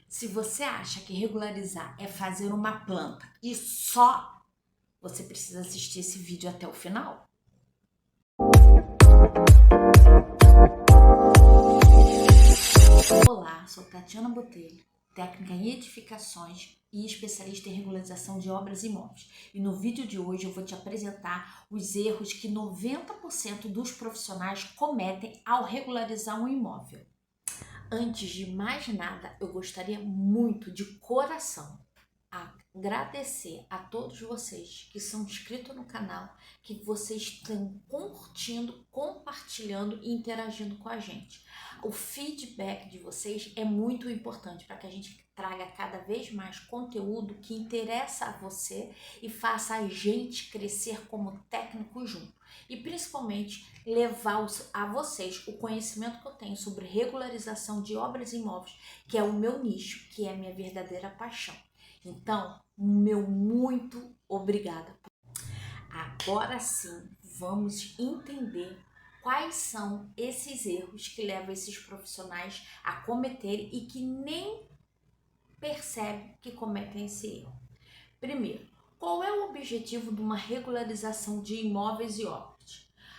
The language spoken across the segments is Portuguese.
Se você acha que regularizar é fazer uma planta e só, você precisa assistir esse vídeo até o final. Olá, sou Tatiana Botelho, técnica em edificações e especialista em regularização de obras e imóveis. E no vídeo de hoje eu vou te apresentar os erros que 90% dos profissionais cometem ao regularizar um imóvel. Antes de mais nada, eu gostaria muito de coração agradecer a todos vocês que são inscritos no canal, que vocês estão curtindo, compartilhando e interagindo com a gente. O feedback de vocês é muito importante para que a gente traga cada vez mais conteúdo que interessa a você e faça a gente crescer como técnico junto. E principalmente levar a vocês o conhecimento que eu tenho sobre regularização de obras e imóveis, que é o meu nicho, que é a minha verdadeira paixão. Então, meu muito obrigada. Agora sim, vamos entender quais são esses erros que levam esses profissionais a cometerem e que nem percebem que cometem esse erro. Primeiro, qual é o objetivo de uma regularização de imóveis e obras?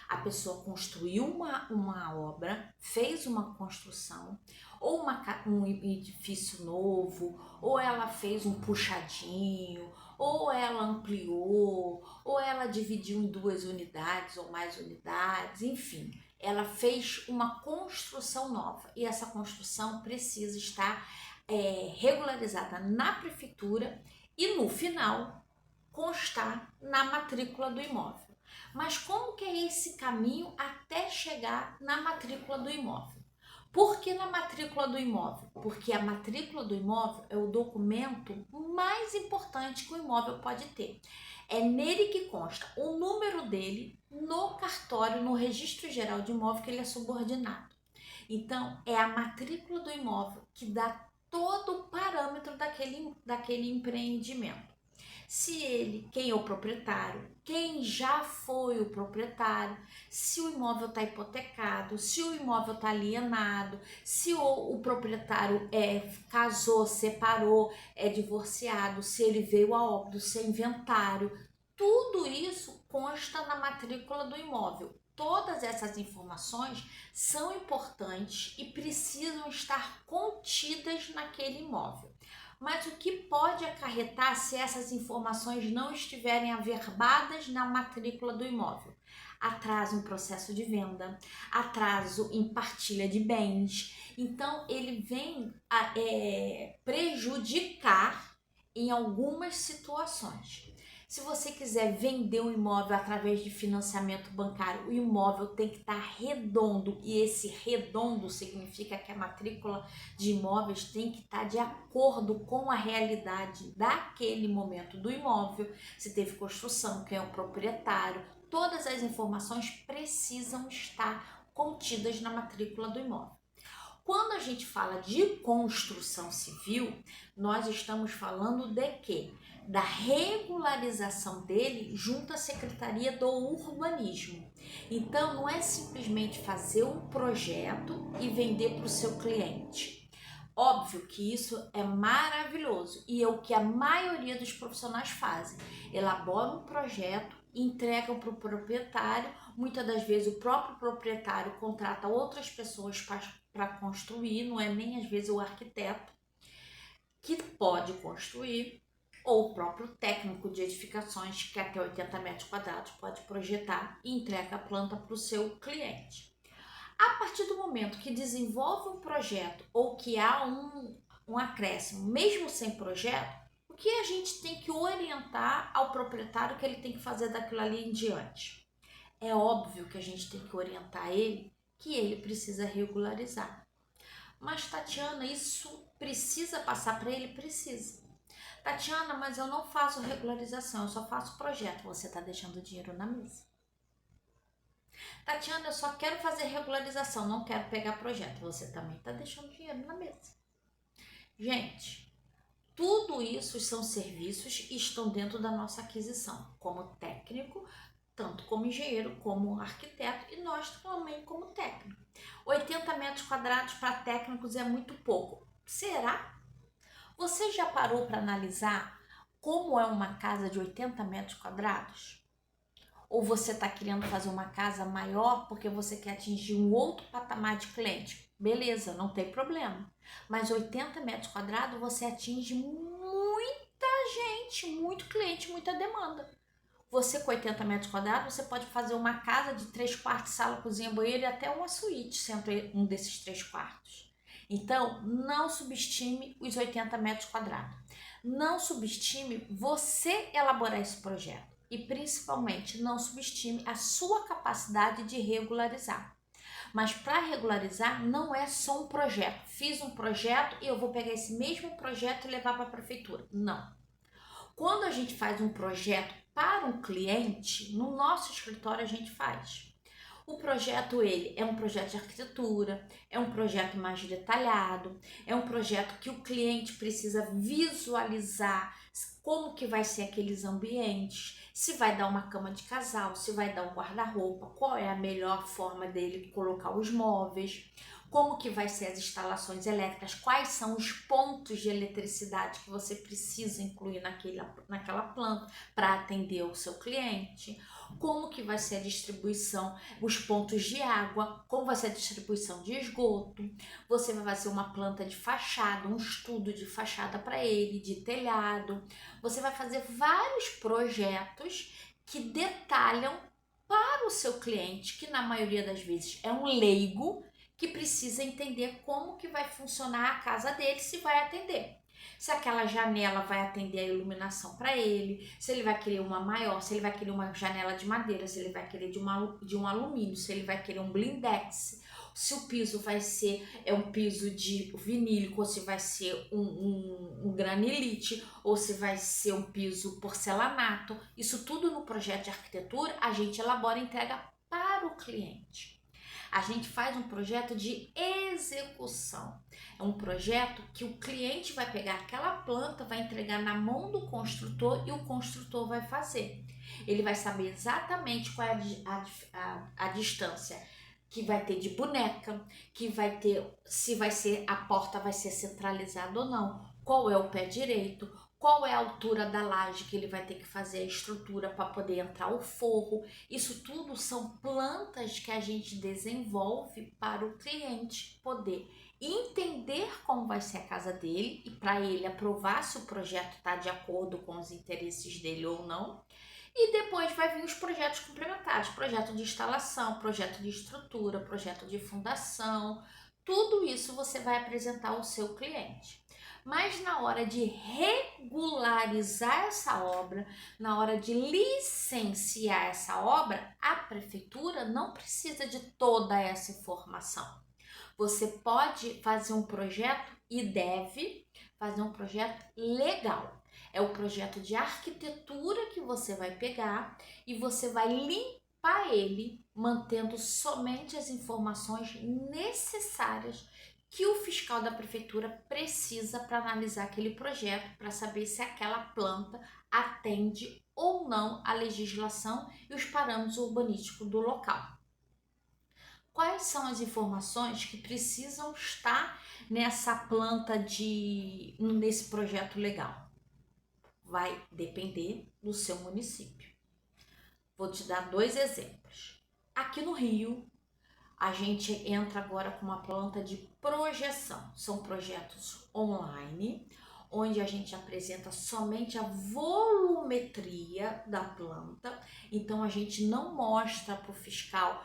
A pessoa construiu uma obra, fez uma construção, ou um edifício novo, ou ela fez um puxadinho, ou ela ampliou, ou ela dividiu em 2 unidades ou mais unidades, enfim. Ela fez uma construção nova e essa construção precisa estar regularizada na prefeitura e no final constar na matrícula do imóvel. Mas como que é esse caminho até chegar na matrícula do imóvel? Por que na matrícula do imóvel? Porque a matrícula do imóvel é o documento mais importante que o imóvel pode ter. É nele que consta o número dele no cartório, no registro geral de imóvel que ele é subordinado. Então, é a matrícula do imóvel que dá todo o parâmetro daquele empreendimento. Se ele, quem é o proprietário, quem já foi o proprietário, se o imóvel está hipotecado, se o imóvel está alienado, se o proprietário casou, separou, é divorciado, se ele veio a óbito, se é inventário, tudo isso consta na matrícula do imóvel. Todas essas informações são importantes e precisam estar contidas naquele imóvel. Mas o que pode acarretar se essas informações não estiverem averbadas na matrícula do imóvel? Atraso em processo de venda, atraso em partilha de bens. Então, ele vem a prejudicar em algumas situações. Se você quiser vender um imóvel através de financiamento bancário, o imóvel tem que estar redondo, e esse redondo significa que a matrícula de imóveis tem que estar de acordo com a realidade daquele momento do imóvel, se teve construção, quem é o proprietário, todas as informações precisam estar contidas na matrícula do imóvel. Quando a gente fala de construção civil, nós estamos falando de quê? Da regularização dele junto à Secretaria do Urbanismo. Então, não é simplesmente fazer um projeto e vender para o seu cliente. Óbvio que isso é maravilhoso e é o que a maioria dos profissionais fazem. Elaboram um projeto, entregam para o proprietário, muitas das vezes o próprio proprietário contrata outras pessoas para construir, não é nem às vezes o arquiteto que pode construir, ou o próprio técnico de edificações, que até 80 metros quadrados pode projetar e entrega a planta para o seu cliente. A partir do momento que desenvolve um projeto ou que há um acréscimo, mesmo sem projeto, o que a gente tem que orientar ao proprietário que ele tem que fazer daquilo ali em diante? É óbvio que a gente tem que orientar ele que ele precisa regularizar. Mas, Tatiana, isso precisa passar para ele? Precisa. Tatiana, mas eu não faço regularização, eu só faço projeto. Você está deixando dinheiro na mesa. Tatiana, eu só quero fazer regularização, não quero pegar projeto. Você também está deixando dinheiro na mesa. Gente, tudo isso são serviços que estão dentro da nossa aquisição, como técnico, tanto como engenheiro, como arquiteto e nós também como técnico. 80 metros quadrados para técnicos é muito pouco. Será? Você já parou para analisar como é uma casa de 80 metros quadrados? Ou você está querendo fazer uma casa maior porque você quer atingir um outro patamar de cliente? Beleza, não tem problema. Mas 80 metros quadrados você atinge muita gente, muito cliente, muita demanda. Você com 80 metros quadrados, você pode fazer uma casa de 3 quartos, sala, cozinha, banheiro e até uma suíte, sendo um desses 3 quartos. Então, não subestime os 80 metros quadrados. Não subestime você elaborar esse projeto. E principalmente, não subestime a sua capacidade de regularizar. Mas para regularizar, não é só um projeto. Fiz um projeto e eu vou pegar esse mesmo projeto e levar para a prefeitura. Não. Quando a gente faz um projeto para um cliente, no nosso escritório a gente faz. O projeto, ele é um projeto de arquitetura, é um projeto mais detalhado, é um projeto que o cliente precisa visualizar como que vai ser aqueles ambientes, se vai dar uma cama de casal, se vai dar um guarda-roupa, qual é a melhor forma dele colocar os móveis, como que vai ser as instalações elétricas, quais são os pontos de eletricidade que você precisa incluir naquela planta para atender o seu cliente, como que vai ser a distribuição, os pontos de água, como vai ser a distribuição de esgoto. Você vai fazer uma planta de fachada, um estudo de fachada para ele, de telhado. Você vai fazer vários projetos que detalham para o seu cliente, que na maioria das vezes é um leigo, que precisa entender como que vai funcionar a casa dele, se vai atender. Se aquela janela vai atender a iluminação para ele, se ele vai querer uma maior, se ele vai querer uma janela de madeira, se ele vai querer de um alumínio, se ele vai querer um blindex, se o piso vai ser um piso de vinílico, ou se vai ser um granilite, ou se vai ser um piso porcelanato. Isso tudo no projeto de arquitetura a gente elabora e entrega para o cliente. A gente faz um projeto de execução. É um projeto que o cliente vai pegar aquela planta, vai entregar na mão do construtor e o construtor vai fazer. Ele vai saber exatamente qual é a distância que vai ter de boneca, que vai ter, se vai ser a porta vai ser centralizada ou não, qual é o pé direito, qual é a altura da laje que ele vai ter que fazer a estrutura para poder entrar o forro. Isso tudo são plantas que a gente desenvolve para o cliente poder entender como vai ser a casa dele e para ele aprovar se o projeto está de acordo com os interesses dele ou não. E depois vai vir os projetos complementares, projeto de instalação, projeto de estrutura, projeto de fundação. Tudo isso você vai apresentar ao seu cliente. Mas na hora de regularizar essa obra, na hora de licenciar essa obra, a prefeitura não precisa de toda essa informação. Você pode fazer um projeto e deve fazer um projeto legal. É o projeto de arquitetura que você vai pegar e você vai limpar ele, mantendo somente as informações necessárias que o fiscal da prefeitura precisa para analisar aquele projeto, para saber se aquela planta atende ou não a legislação e os parâmetros urbanísticos do local. Quais são as informações que precisam estar nessa planta nesse projeto legal? Vai depender do seu município. Vou te dar 2 exemplos. Aqui no Rio, a gente entra agora com uma planta de projeção. São projetos online, onde a gente apresenta somente a volumetria da planta. Então, a gente não mostra para o fiscal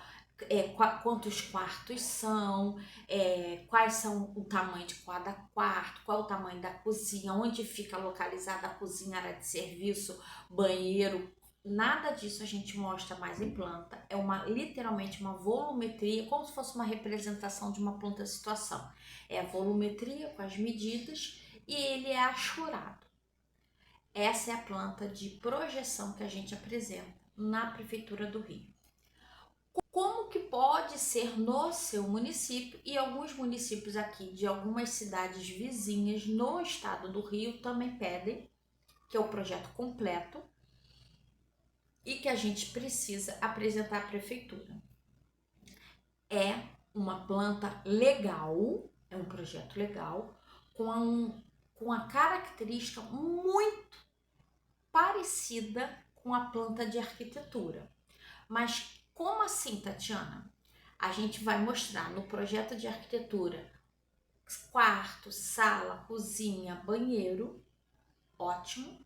quantos quartos são, quais são o tamanho de cada quarto, qual é o tamanho da cozinha, onde fica localizada a cozinha, área de serviço, banheiro. Nada disso a gente mostra mais em planta. É literalmente uma volumetria, como se fosse uma representação de uma planta de situação. É a volumetria com as medidas e ele é achurado. Essa é a planta de projeção que a gente apresenta na Prefeitura do Rio. Como que pode ser no seu município, e alguns municípios aqui de algumas cidades vizinhas no estado do Rio também pedem, que é o projeto completo, e que a gente precisa apresentar à prefeitura. É uma planta legal, é um projeto legal, com com a característica muito parecida com a planta de arquitetura. Mas como assim, Tatiana? A gente vai mostrar no projeto de arquitetura quarto, sala, cozinha, banheiro, ótimo,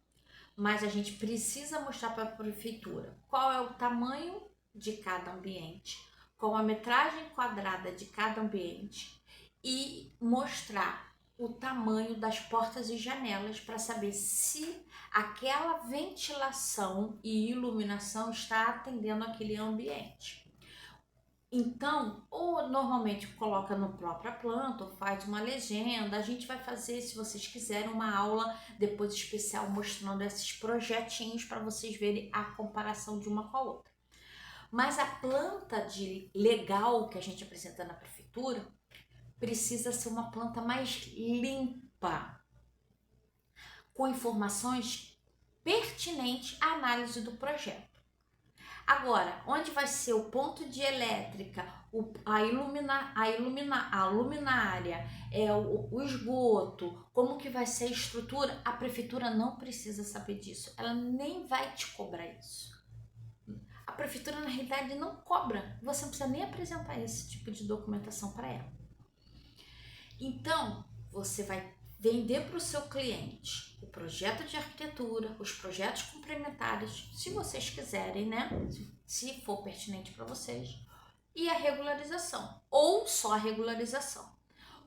mas a gente precisa mostrar para a prefeitura qual é o tamanho de cada ambiente, qual a metragem quadrada de cada ambiente e mostrar o tamanho das portas e janelas para saber se aquela ventilação e iluminação está atendendo aquele ambiente. Então, ou normalmente coloca no própria planta, ou faz uma legenda. A gente vai fazer, se vocês quiserem, uma aula depois especial mostrando esses projetinhos para vocês verem a comparação de uma com a outra. Mas a planta de legal que a gente apresenta na prefeitura precisa ser uma planta mais limpa, com informações pertinentes à análise do projeto. Agora, onde vai ser o ponto de elétrica, a luminária, o esgoto, como que vai ser a estrutura, a prefeitura não precisa saber disso. Ela nem vai te cobrar isso. A prefeitura, na realidade, não cobra. Você não precisa nem apresentar esse tipo de documentação para ela. Então, você vai vender para o seu cliente o projeto de arquitetura, os projetos complementares, se vocês quiserem, né? Se for pertinente para vocês, e a regularização, ou só a regularização.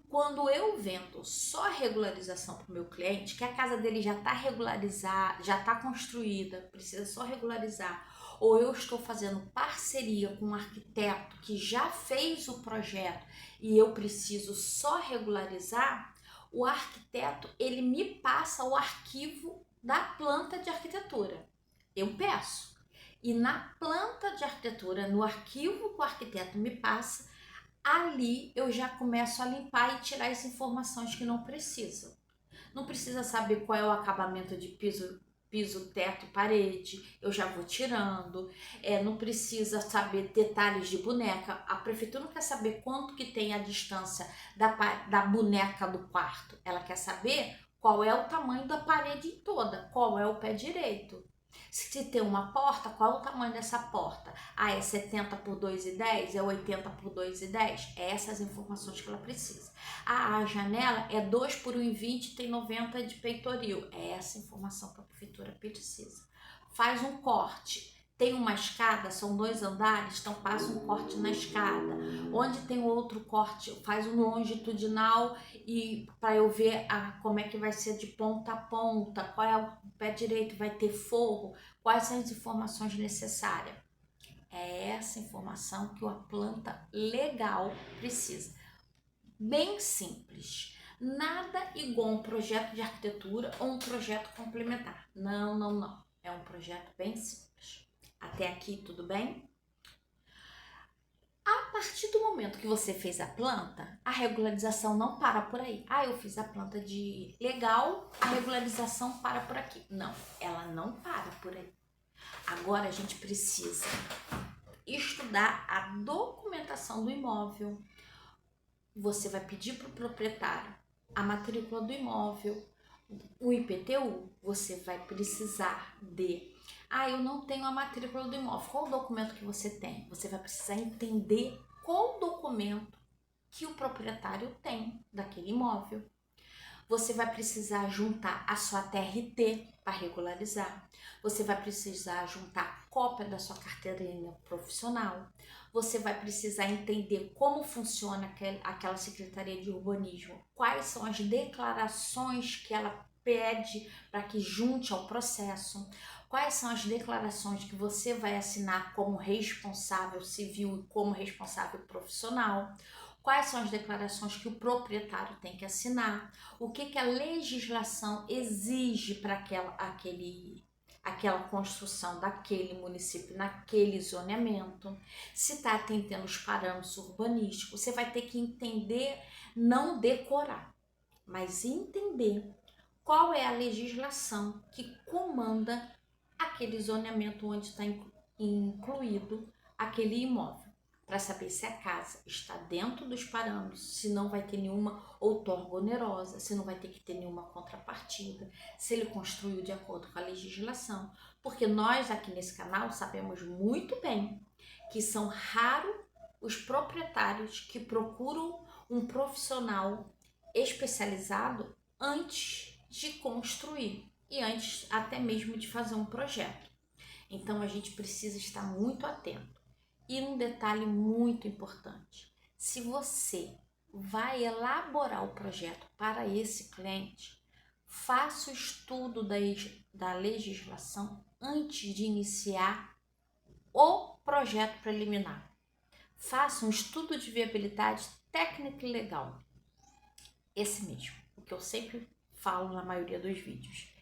Quando eu vendo só a regularização para o meu cliente, que a casa dele já está regularizada, já está construída, precisa só regularizar, ou eu estou fazendo parceria com um arquiteto que já fez o projeto e eu preciso só regularizar, o arquiteto, ele me passa o arquivo da planta de arquitetura. Eu peço. E na planta de arquitetura, no arquivo que o arquiteto me passa, ali eu já começo a limpar e tirar as informações que não precisam. Não precisa saber qual é o acabamento de piso, teto, parede, eu já vou tirando. Não precisa saber detalhes de boneca. A prefeitura não quer saber quanto que tem a distância da boneca do quarto. Ela quer saber qual é o tamanho da parede toda, qual é o pé direito. Se tem uma porta, qual é o tamanho dessa porta? É 70 por 2,10? É 80 por 2,10? É essas informações que ela precisa. A janela é 2 por 1,20, tem 90 de peitoril. É essa informação que a prefeitura precisa. Faz um corte. Tem uma escada, são 2 andares, então faz um corte na escada. Onde tem outro corte, faz um longitudinal e para eu ver como é que vai ser de ponta a ponta, qual é o pé direito, vai ter forro, quais são as informações necessárias. É essa informação que a planta legal precisa. Bem simples. Nada igual um projeto de arquitetura ou um projeto complementar. Não, não, não. É um projeto bem simples. Até aqui, tudo bem? A partir do momento que você fez a planta, a regularização não para por aí. Eu fiz a planta de legal, a regularização para por aqui. Não, ela não para por aí. Agora a gente precisa estudar a documentação do imóvel. Você vai pedir para o proprietário a matrícula do imóvel, o IPTU. Você vai precisar de... eu não tenho a matrícula do imóvel. Qual o documento que você tem? Você vai precisar entender qual documento que o proprietário tem daquele imóvel. Você vai precisar juntar a sua TRT para regularizar. Você vai precisar juntar cópia da sua carteirinha profissional. Você vai precisar entender como funciona aquela Secretaria de Urbanismo, quais são as declarações que ela pede para que junte ao processo, quais são as declarações que você vai assinar como responsável civil e como responsável profissional, quais são as declarações que o proprietário tem que assinar, o que a legislação exige para aquela construção daquele município, naquele zoneamento, se está atendendo os parâmetros urbanísticos. Você vai ter que entender, não decorar, mas entender qual é a legislação que comanda aquele zoneamento onde está incluído aquele imóvel. para saber se a casa está dentro dos parâmetros, se não vai ter nenhuma outorga onerosa, se não vai ter que ter nenhuma contrapartida, se ele construiu de acordo com a legislação. Porque nós aqui nesse canal sabemos muito bem que são raros os proprietários que procuram um profissional especializado antes de construir e antes até mesmo de fazer um projeto. Então a gente precisa estar muito atento. E um detalhe muito importante, se você vai elaborar o projeto para esse cliente, faça o estudo da legislação antes de iniciar o projeto preliminar. Faça um estudo de viabilidade técnica e legal. Esse mesmo, o que eu sempre falo na maioria dos vídeos.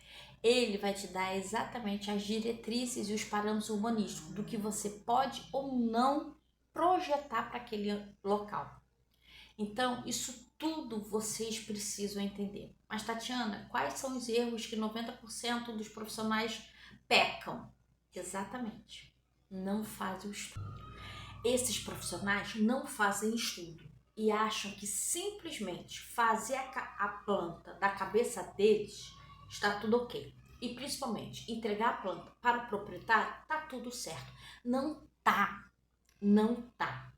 Ele vai te dar exatamente as diretrizes e os parâmetros urbanísticos do que você pode ou não projetar para aquele local. Então, isso tudo vocês precisam entender. Mas, Tatiana, quais são os erros que 90% dos profissionais pecam? Exatamente, não fazem o estudo. Esses profissionais não fazem estudo e acham que simplesmente fazer a planta da cabeça deles está tudo ok. E principalmente, entregar a planta para o proprietário, tá tudo certo. Não tá.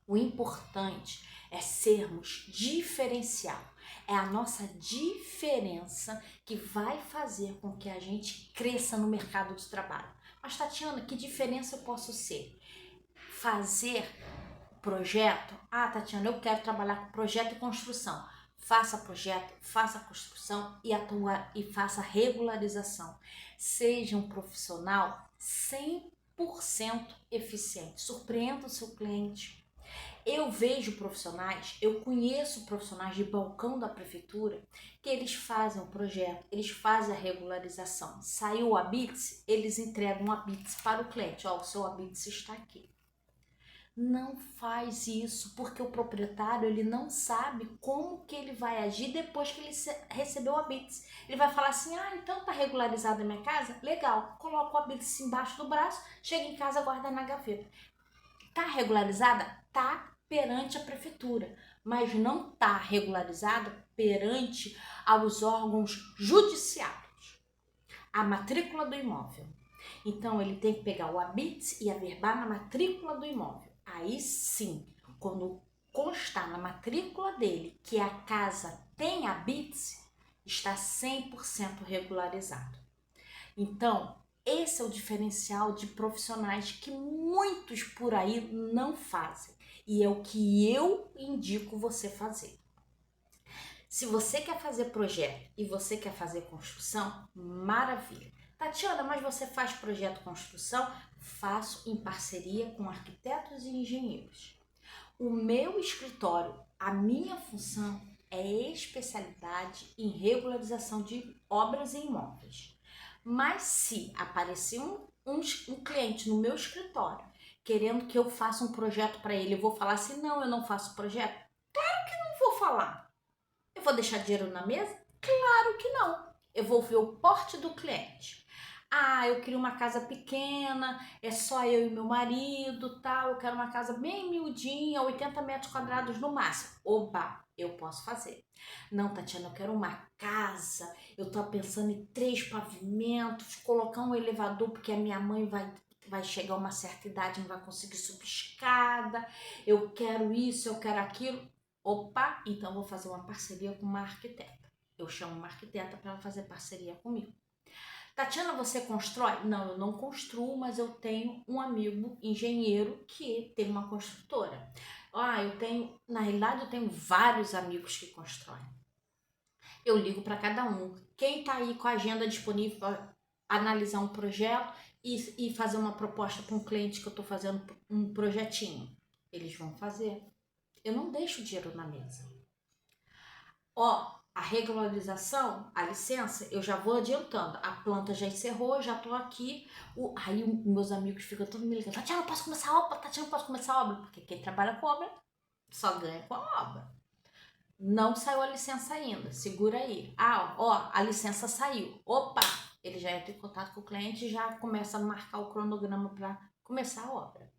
O importante é sermos diferencial. É a nossa diferença que vai fazer com que a gente cresça no mercado de trabalho. Mas, Tatiana, que diferença eu posso ser? Fazer projeto? Ah, Tatiana, eu quero trabalhar com projeto e construção. Faça projeto, faça construção e faça regularização. Seja um profissional 100% eficiente. Surpreenda o seu cliente. Eu conheço profissionais de balcão da prefeitura que eles fazem o projeto, eles fazem a regularização. Saiu o ABITS, eles entregam o ABITS para o cliente. Ó, o seu ABITS está aqui. Não faz isso, porque o proprietário ele não sabe como que ele vai agir depois que ele recebeu o ABITS. Ele vai falar assim, ah, então tá regularizada a minha casa? Legal, coloca o ABITS embaixo do braço, chega em casa, guarda na gaveta. Tá regularizada? Tá perante a prefeitura, mas não tá regularizada perante aos órgãos judiciários. A matrícula do imóvel. Então ele tem que pegar o ABITS e averbar na matrícula do imóvel. Aí sim, quando constar na matrícula dele que a casa tem ABITS, está 100% regularizado. Então, esse é o diferencial de profissionais que muitos por aí não fazem. E é o que eu indico você fazer. Se você quer fazer projeto e você quer fazer construção, maravilha. Tatiana, mas você faz projeto construção? Faço em parceria com arquitetos e engenheiros. O meu escritório, a minha função é especialidade em regularização de obras e imóveis. Mas se aparecer um cliente no meu escritório querendo que eu faça um projeto para ele, eu vou falar assim, não, eu não faço projeto? Claro que não vou falar. Eu vou deixar dinheiro na mesa? Claro que não. Eu vou ver o porte do cliente. Ah, eu queria uma casa pequena, é só eu e meu marido, tal. Eu quero uma casa bem miudinha, 80 metros quadrados no máximo. Oba, eu posso fazer. Não, Tatiana, eu quero uma casa. Eu tô pensando em 3 pavimentos, colocar um elevador, porque a minha mãe vai chegar a uma certa idade, não vai conseguir subir escada. Eu quero isso, eu quero aquilo. Opa, então vou fazer uma parceria com uma arquiteta. Eu chamo uma arquiteta para ela fazer parceria comigo. Tatiana, você constrói? Não, eu não construo, mas eu tenho um amigo engenheiro que tem uma construtora. Na realidade, eu tenho vários amigos que constroem. Eu ligo para cada um. Quem está aí com a agenda disponível para analisar um projeto e fazer uma proposta para um cliente que eu estou fazendo um projetinho? Eles vão fazer. Eu não deixo dinheiro na mesa. A regularização, a licença, eu já vou adiantando. A planta já encerrou, já tô aqui. Aí meus amigos ficam todos me ligando. Tatiana, posso começar a obra? Tatiana, posso começar a obra? Porque quem trabalha com obra só ganha com a obra. Não saiu a licença ainda, segura aí. A licença saiu. Opa, ele já entra em contato com o cliente e já começa a marcar o cronograma para começar a obra.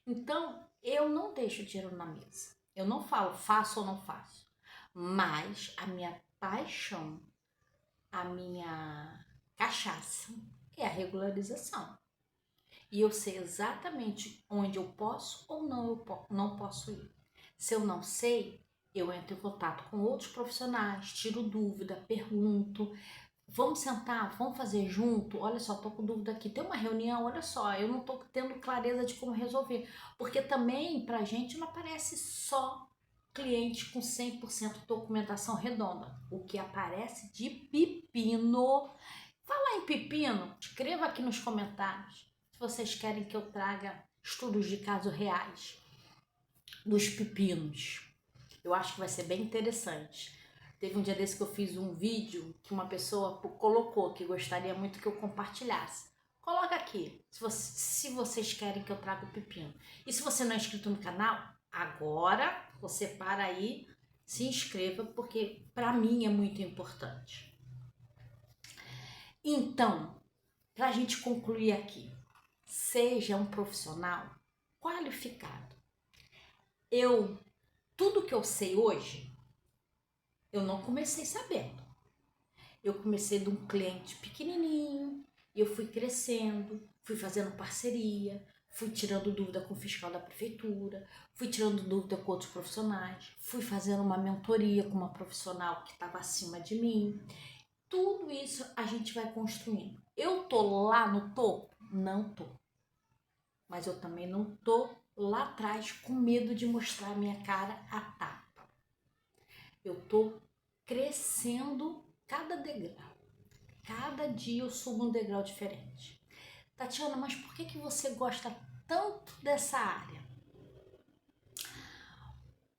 Então, Eu não deixo dinheiro na mesa. Eu não falo faço ou não faço. Mas a minha paixão, a minha cachaça é a regularização. E eu sei exatamente onde eu posso ou não posso ir. Se eu não sei, eu entro em contato com outros profissionais, tiro dúvida, pergunto. Vamos sentar, vamos fazer junto. Olha só, tô com dúvida aqui. Tem uma reunião, olha só, eu não tô tendo clareza de como resolver. Porque também pra gente não aparece só cliente com 100% documentação redonda. O que aparece de pepino. Falar em pepino, escreva aqui nos comentários se vocês querem que eu traga estudos de casos reais dos pepinos. Eu acho que vai ser bem interessante. Teve um dia desse que eu fiz um vídeo que uma pessoa colocou que gostaria muito que eu compartilhasse. Coloca aqui, se vocês querem que eu traga o pepino. E se você não é inscrito no canal, agora você para aí, se inscreva, porque para mim é muito importante. Então, para a gente concluir aqui, seja um profissional qualificado. Tudo que eu sei hoje, eu não comecei sabendo. Eu comecei de um cliente pequenininho, e eu fui crescendo, fui fazendo parceria, fui tirando dúvida com o fiscal da prefeitura, fui tirando dúvida com outros profissionais, fui fazendo uma mentoria com uma profissional que estava acima de mim. Tudo isso a gente vai construindo. Eu tô lá no topo? Não tô. Mas eu também não tô lá atrás com medo de mostrar minha cara a tapa. Eu tô crescendo cada degrau. Cada dia eu subo um degrau diferente. Tatiana, mas por que você gosta tanto dessa área?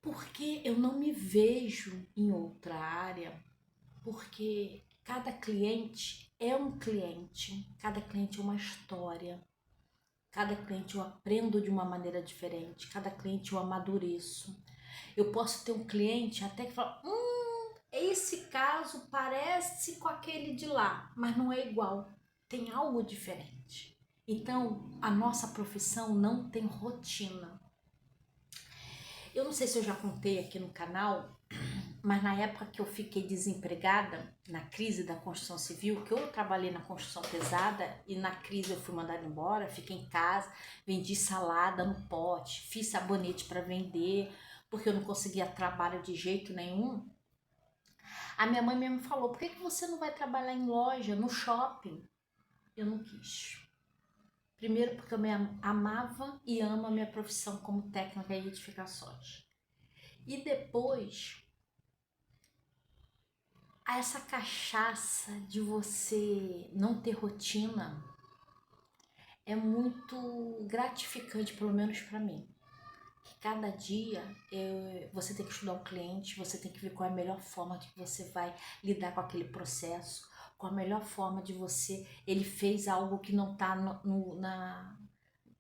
Porque eu não me vejo em outra área, porque cada cliente é um cliente, cada cliente é uma história, cada cliente eu aprendo de uma maneira diferente, cada cliente eu amadureço. Eu posso ter um cliente até que fala, esse caso parece com aquele de lá, mas não é igual, tem algo diferente. Então, a nossa profissão não tem rotina. Eu não sei se eu já contei aqui no canal, mas na época que eu fiquei desempregada, na crise da construção civil, que eu trabalhei na construção pesada e na crise eu fui mandada embora, fiquei em casa, vendi salada no pote, fiz sabonete para vender, porque eu não conseguia trabalho de jeito nenhum. A minha mãe mesmo falou, por que você não vai trabalhar em loja, no shopping? Eu não quis. Primeiro porque eu me amava e amo a minha profissão como técnica em edificações. E depois, essa cachaça de você não ter rotina é muito gratificante, pelo menos para mim. Que cada dia você tem que estudar um cliente, você tem que ver qual é a melhor forma que você vai lidar com aquele processo, qual a melhor forma de você, ele fez algo que não está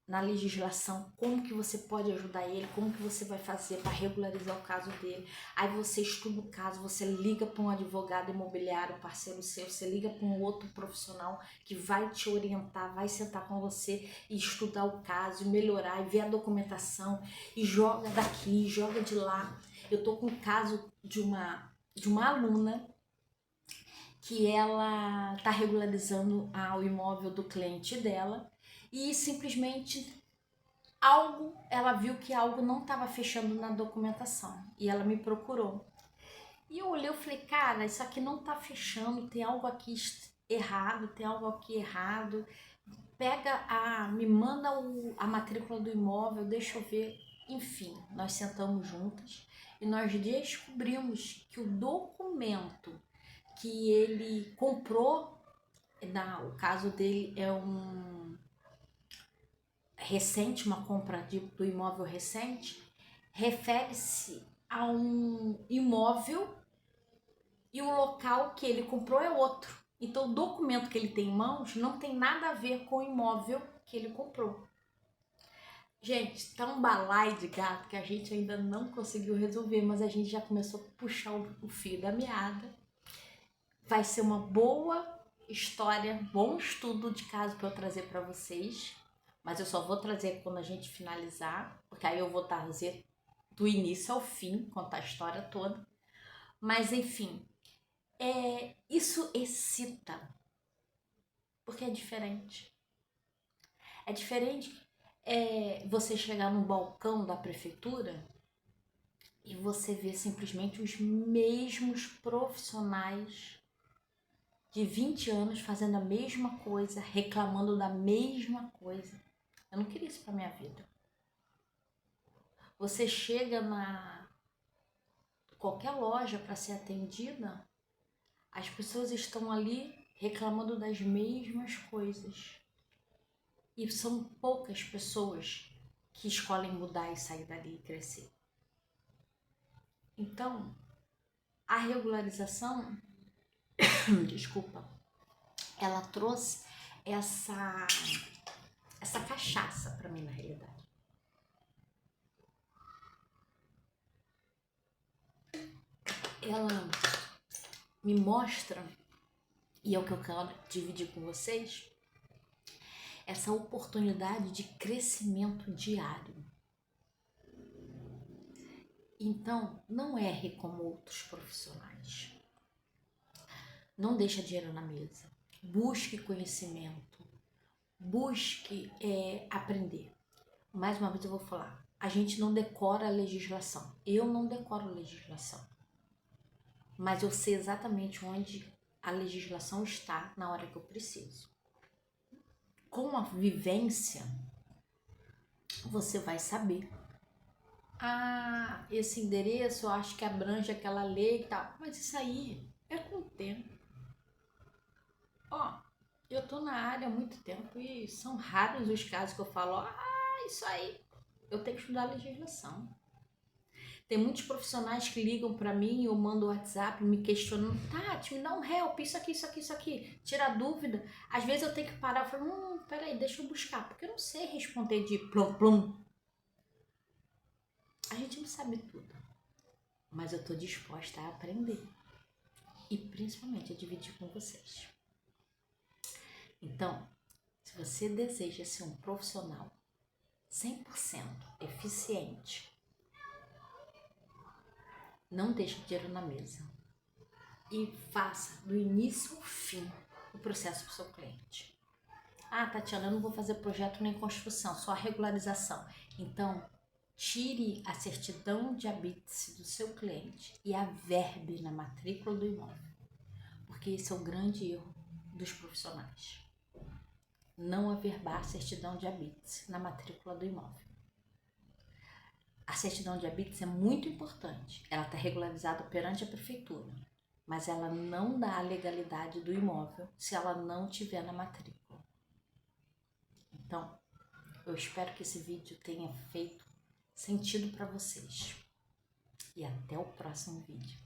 na legislação, como que você pode ajudar ele, como que você vai fazer para regularizar o caso dele. Aí você estuda o caso, você liga para um advogado imobiliário, parceiro seu, você liga para um outro profissional que vai te orientar, vai sentar com você e estudar o caso, e melhorar, e ver a documentação, e joga daqui, joga de lá. Eu tô com um caso de uma aluna que ela está regularizando o imóvel do cliente dela e simplesmente ela viu que algo não estava fechando na documentação e ela me procurou. E eu olhei e falei, cara, isso aqui não está fechando, tem algo aqui errado, tem algo aqui errado. Me manda a matrícula do imóvel, deixa eu ver. Enfim, nós sentamos juntas e nós descobrimos que o documento que ele comprou, o caso dele é um recente, uma compra do imóvel recente, refere-se a um imóvel e o local que ele comprou é outro. Então o documento que ele tem em mãos não tem nada a ver com o imóvel que ele comprou. Gente, tá um balaio de gato que a gente ainda não conseguiu resolver, mas a gente já começou a puxar o fio da meada. Vai ser uma boa história, bom estudo de caso para eu trazer para vocês. mas eu só vou trazer quando a gente finalizar, porque aí eu vou trazer do início ao fim, contar a história toda. Mas enfim, isso excita, porque é diferente. É diferente você chegar no balcão da prefeitura e você ver simplesmente os mesmos profissionais de 20 anos fazendo a mesma coisa, reclamando da mesma coisa. Eu não queria isso pra minha vida. Você chega na qualquer loja para ser atendida, as pessoas estão ali reclamando das mesmas coisas. E são poucas pessoas que escolhem mudar e sair dali e crescer. Então, a regularização, desculpa, ela trouxe essa cachaça para mim na realidade. Ela me mostra, e é o que eu quero dividir com vocês, essa oportunidade de crescimento diário. Então, não erre como outros profissionais. Não deixe dinheiro na mesa. Busque conhecimento. Busque aprender. Mais uma vez eu vou falar. A gente não decora a legislação. Eu não decoro a legislação. Mas eu sei exatamente onde a legislação está na hora que eu preciso. Com a vivência, você vai saber. Ah, esse endereço eu acho que abrange aquela lei e tal. Mas isso aí é com o tempo. Ó, eu tô na área há muito tempo e são raros os casos que eu falo, isso aí, eu tenho que estudar a legislação. Tem muitos profissionais que ligam pra mim, eu mando o WhatsApp me questionando, Tati, me dá um help, isso aqui, tira a dúvida. Às vezes eu tenho que parar e falar, peraí, deixa eu buscar, porque eu não sei responder de plum. A gente não sabe tudo, mas eu tô disposta a aprender e principalmente a dividir com vocês. Então, se você deseja ser um profissional 100% eficiente, não deixe dinheiro na mesa e faça do início ao fim o processo para o seu cliente. Tatiana, eu não vou fazer projeto nem construção, só a regularização. Então, tire a certidão de habite do seu cliente e averbe na matrícula do imóvel, porque esse é o grande erro dos profissionais. Não averbar a certidão de habite na matrícula do imóvel. A certidão de habite é muito importante. Ela está regularizada perante a prefeitura, mas ela não dá a legalidade do imóvel se ela não tiver na matrícula. Então, eu espero que esse vídeo tenha feito sentido para vocês. E até o próximo vídeo.